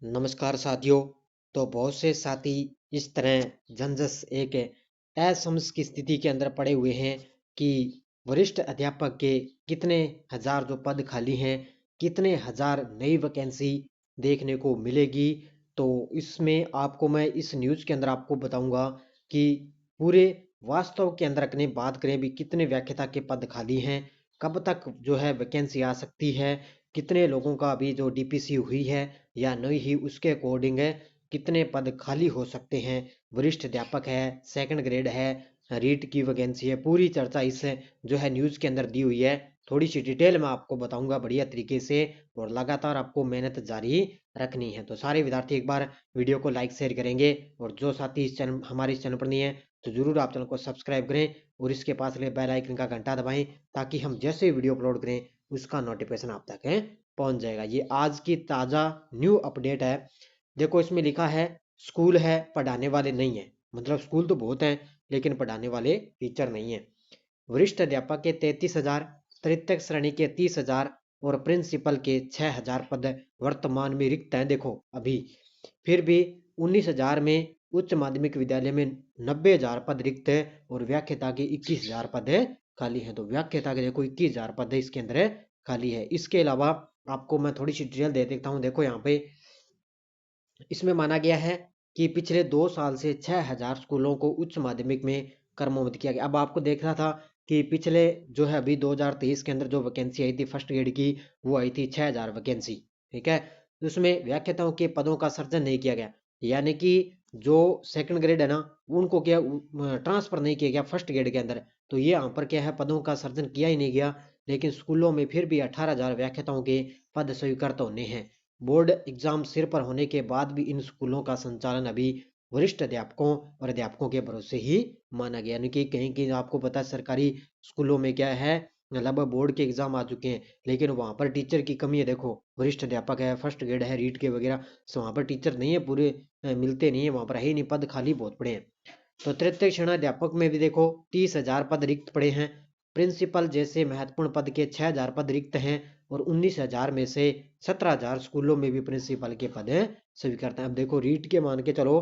नमस्कार साथियों। तो बहुत से साथी इस तरह झंझस एक असमंजस की स्थिति के अंदर पड़े हुए हैं कि वरिष्ठ अध्यापक के कितने हजार जो पद खाली हैं, कितने हजार नई वैकेंसी देखने को मिलेगी। तो इसमें आपको मैं इस न्यूज़ के अंदर आपको बताऊंगा कि पूरे वास्तव के अंदर अपने बात करें भी कितने व्याख्याता के पद खाली हैं, कब तक जो है वैकेंसी आ सकती है, कितने लोगों का अभी जो डीपीसी हुई है या नहीं ही उसके अकॉर्डिंग है, कितने पद खाली हो सकते हैं। वरिष्ठ अध्यापक है, सेकंड ग्रेड है, रीट की वैकेंसी है, पूरी चर्चा इस जो है न्यूज़ के अंदर दी हुई है। थोड़ी सी डिटेल में आपको बताऊंगा बढ़िया तरीके से, और लगातार आपको मेहनत जारी रखनी है। तो सारे विद्यार्थी एक बार वीडियो को लाइक शेयर करेंगे, और जो साथी इस चैनल हमारे इस चैनल पर नहीं है तो जरूर आप चैनल को सब्सक्राइब करें और इसके पास ले बेल आइकन का घंटा दबाएं, ताकि हम जैसे वीडियो अपलोड करें उसका नोटिफिकेशन आप तक पहुंच जाएगा। ये आज की ताज़ा न्यू अपडेट है। देखो इसमें लिखा है स्कूल है, पढ़ाने वाले नहीं है। मतलब स्कूल तो बहुत हैं लेकिन पढ़ाने वाले टीचर नहीं है। वरिष्ठ अध्यापक के 33,000, तृतीयक श्रेणी के 30,000 और प्रिंसिपल के 6,000 पद वर्तमान में रिक्त हैं। देखो अभी फिर भी 19,000 में उच्च माध्यमिक विद्यालय में 90,000 पद रिक्त है, और व्याख्याता के 21,000 पद है खाली है। तो व्याख्याता के देखो 21,000 पद है इसके अंदर खाली है। इसके अलावा आपको मैं थोड़ी सी डिटेल दे देता हूँ। देखो यहाँ पे इसमें माना गया है कि पिछले 2 साल से 6,000 स्कूलों को उच्च माध्यमिक में क्रमबद्ध किया गया। अब आपको देखना था कि पिछले जो है अभी 2023 के अंदर जो वैकेंसी आई थी फर्स्ट ग्रेड की, वो आई थी 6,000 वैकेंसी। ठीक है, तो उसमें व्याख्याताओं के पदों का सृजन नहीं किया गया, यानी कि जो सेकंड ग्रेड है ना, उनको क्या ट्रांसफर नहीं किया गया फर्स्ट ग्रेड के अंदर। तो ये यहाँ पर क्या है, पदों का सृजन किया ही नहीं गया। लेकिन स्कूलों में फिर भी 18,000 व्याख्याताओं के पद स्वीकृत होने हैं। बोर्ड एग्जाम सिर पर होने के बाद भी इन स्कूलों का संचालन अभी वरिष्ठ अध्यापकों और अध्यापकों के भरोसे ही माना गया। यानी कि कहीं कहीं आपको पता है सरकारी स्कूलों में क्या है, लगभग बोर्ड के एग्जाम आ चुके हैं लेकिन वहां पर टीचर की कमी है। देखो वरिष्ठ अध्यापक है, फर्स्ट ग्रेड है, रीट के वगैरह, सो वहां पर टीचर नहीं है, पूरे मिलते नहीं है, वहां पर है ही नहीं, पद खाली बहुत पड़े हैं। तो तृतीय श्रेणी अध्यापक में भी देखो 30,000 पद रिक्त पड़े हैं। प्रिंसिपल जैसे महत्वपूर्ण पद के 6,000 पद रिक्त हैं, और 19,000 में से 17,000 स्कूलों में भी प्रिंसिपल के पद स्वीकृत हैं। अब देखो रीट के मान के चलो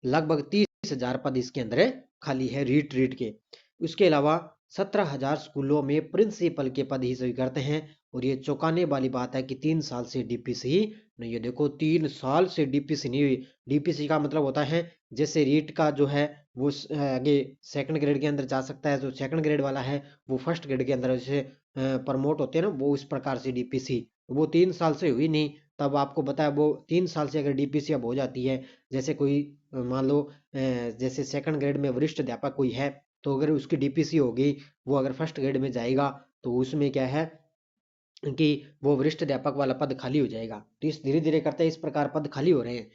लगभग 30,000 पद इसके अंदर खाली है रीट रीट के। उसके अलावा 17,000 स्कूलों में प्रिंसिपल के पद ही स्वीकृत हैं। और ये चौंकाने वाली बात है कि 3 साल से डीपीसी नहीं है। देखो 3 साल से डीपीसी नहीं हुई। डीपीसी का मतलब होता है जैसे रीट का जो है वो आगे सेकंड ग्रेड के अंदर जा सकता है, जो सेकंड ग्रेड वाला है वो फर्स्ट ग्रेड के अंदर जैसे प्रमोट होते हैं ना, वो इस प्रकार से डीपीसी वो 3 साल से हुई नहीं। तब आपको बताया वो 3 साल से अगर डीपीसी अब हो जाती है, जैसे कोई मान लो जैसे सेकंड ग्रेड में वरिष्ठ अध्यापक कोई है, तो अगर उसकी डीपीसी होगी, वो अगर फर्स्ट ग्रेड में जाएगा तो उसमें क्या है कि वो वरिष्ठ अध्यापक वाला पद खाली हो जाएगा। तो इस धीरे धीरे करते इस प्रकार पद खाली हो रहे हैं।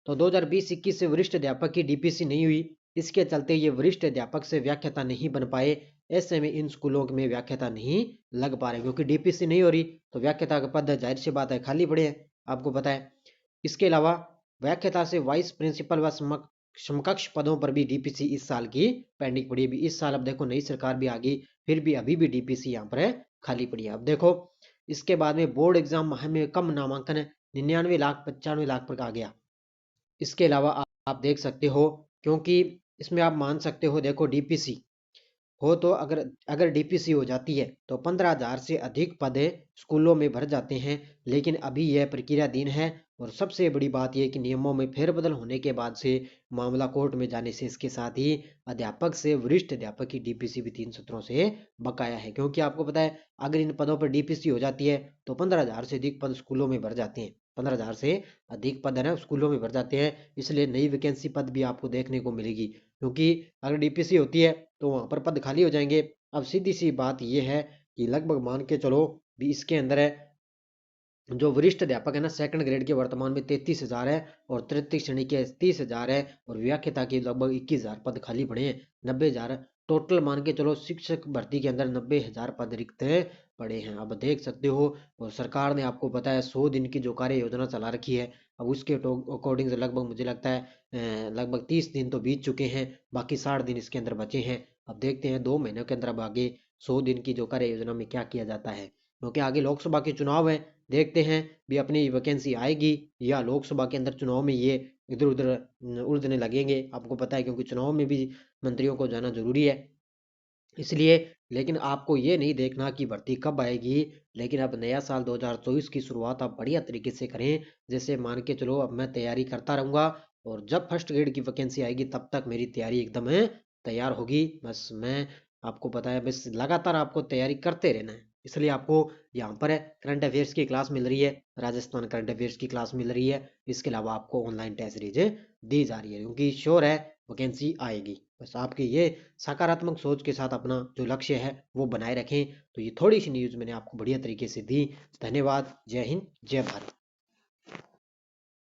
तो 2020-21 से वरिष्ठ अध्यापक की डीपीसी नहीं हुई, इसके चलते ये वरिष्ठ अध्यापक से व्याख्याता नहीं बन पाए। ऐसे में इन स्कूलों में व्याख्याता नहीं लग पा रहे, क्योंकि डीपीसी नहीं हो रही तो व्याख्याता का पद जाहिर सी बात है खाली पड़े हैं, आपको पता है। इसके अलावा व्याख्याता से वाइस प्रिंसिपल व समकक्ष पदों पर भी डीपीसी इस साल की पेंडिंग पड़ी है। भी इस साल अब देखो नई सरकार भी आ गई, फिर भी अभी भी डीपीसी यहाँ पर खाली पड़ी है। अब देखो इसके बाद में बोर्ड एग्जाम में कम नामांकन 99,95,00,000 पर आ गया। इसके अलावा आप देख सकते हो, क्योंकि इसमें आप मान सकते हो, देखो डीपीसी हो तो अगर अगर डीपीसी हो जाती है तो 15,000 से अधिक पद स्कूलों में भर जाते हैं। लेकिन अभी यह प्रक्रियाधीन है, और सबसे बड़ी बात यह कि नियमों में फेरबदल होने के बाद से मामला कोर्ट में जाने से इसके साथ ही अध्यापक से वरिष्ठ अध्यापक की डीपीसी भी 3 सत्रों से बकाया है। क्योंकि आपको पता है अगर इन पदों पर डीपीसी हो जाती है तो 15,000 से अधिक पद स्कूलों में भर जाते हैं। 15,000 से अधिक पद है ना स्कूलों में भर जाते हैं, इसलिए नई वैकेंसी पद भी आपको देखने को मिलेगी। क्योंकि अगर डीपीसी होती है तो वहां पर पद खाली हो जाएंगे। अब सीधी सी बात यह है कि लगभग मान के चलो भी इसके अंदर है जो वरिष्ठ अध्यापक है ना सेकंड ग्रेड के वर्तमान में 33,000 है, और तृतीय श्रेणी के 30,000 है, और व्याख्याता के लगभग 21,000 पद खाली पड़े हैं। 90,000 टोटल मान के चलो शिक्षक भर्ती के अंदर 90,000 पद रिक्त पड़े हैं। अब देख सकते हो, और सरकार ने आपको पता है 100 दिन की जो कार्य योजना चला रखी है, अब उसके अकॉर्डिंग से लगभग मुझे लगता है लगभग 30 दिन तो बीत चुके हैं, बाकी 60 दिन इसके अंदर बचे हैं। अब देखते हैं 2 महीनों के अंदर अब आगे 100 दिन की जो कार्य योजना में क्या किया जाता है। क्योंकि आगे लोकसभा के चुनाव है, देखते हैं भी अपनी वैकेंसी आएगी या लोकसभा के अंदर चुनाव में ये इधर उधर उलझने लगेंगे। आपको पता है क्योंकि चुनाव में भी मंत्रियों को जाना जरूरी है, इसलिए। लेकिन आपको ये नहीं देखना कि भर्ती कब आएगी, लेकिन अब नया साल 2024 की शुरुआत आप बढ़िया तरीके से करें। जैसे मान के चलो अब मैं तैयारी करता रहूँगा और जब फर्स्ट ग्रेड की वैकेंसी आएगी तब तक मेरी तैयारी एकदम है तैयार होगी। बस मैं आपको पता है, बस लगातार आपको तैयारी करते रहना है। इसलिए आपको यहाँ पर है करंट अफेयर्स की क्लास मिल रही है, राजस्थान करंट अफेयर्स की क्लास मिल रही है। इसके अलावा आपको ऑनलाइन टेस्ट सीरीज दी जा रही है, क्योंकि श्योर है वैकेंसी आएगी। बस आपकी ये सकारात्मक सोच के साथ अपना जो लक्ष्य है वो बनाए रखें। तो ये थोड़ी सी न्यूज़ मैंने आपको बढ़िया तरीके से दी। धन्यवाद। जय हिंद, जय भारत।